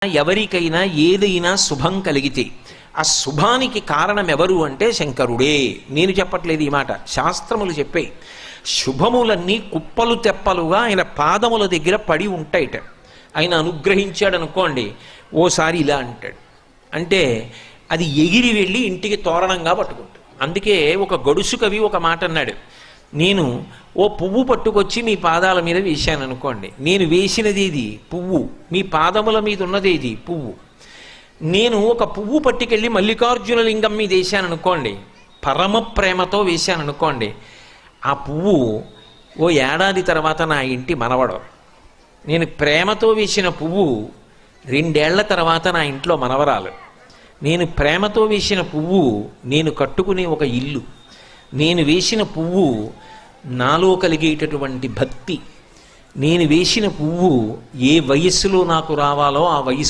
ఎవరికైనా ఏదైనా శుభం కలిగితే ఆ శుభానికి కారణం ఎవరు అంటే శంకరుడే. నేను చెప్పట్లేదు ఈ మాట, శాస్త్రములు చెప్పాయి. శుభములన్నీ కుప్పలు తెప్పలుగా ఆయన పాదముల దగ్గర పడి ఉంటాయిట. ఆయన అనుగ్రహించాడు అనుకోండి, ఓసారి ఇలా అంటాడు అంటే అది ఎగిరి వెళ్ళి ఇంటికి తోరణంగా పట్టుకుంటాడు. అందుకే ఒక గడుసు కవి ఒక మాట అన్నాడు, నేను ఓ పువ్వు పట్టుకొచ్చి మీ పాదాల మీద వేశాను అనుకోండి, నేను వేసినది ఇది పువ్వు, మీ పాదముల మీద ఉన్నది ఇది పువ్వు. నేను ఒక పువ్వు పట్టుకెళ్ళి మల్లికార్జున లింగం మీద వేశాను అనుకోండి, పరమ ప్రేమతో వేశాను అనుకోండి, ఆ పువ్వు ఓ ఏడాది తర్వాత నా ఇంటి మనవడు. నేను ప్రేమతో వేసిన పువ్వు 2 ఏళ్ల తర్వాత నా ఇంట్లో మనవరాలు. నేను ప్రేమతో వేసిన పువ్వు నేను కట్టుకునే ఒక ఇల్లు. నేను వేసిన పువ్వు నాలో కలిగేటటువంటి భక్తి. నేను వేసిన పువ్వు ఏ వయస్సులో నాకు రావాలో ఆ వయస్సు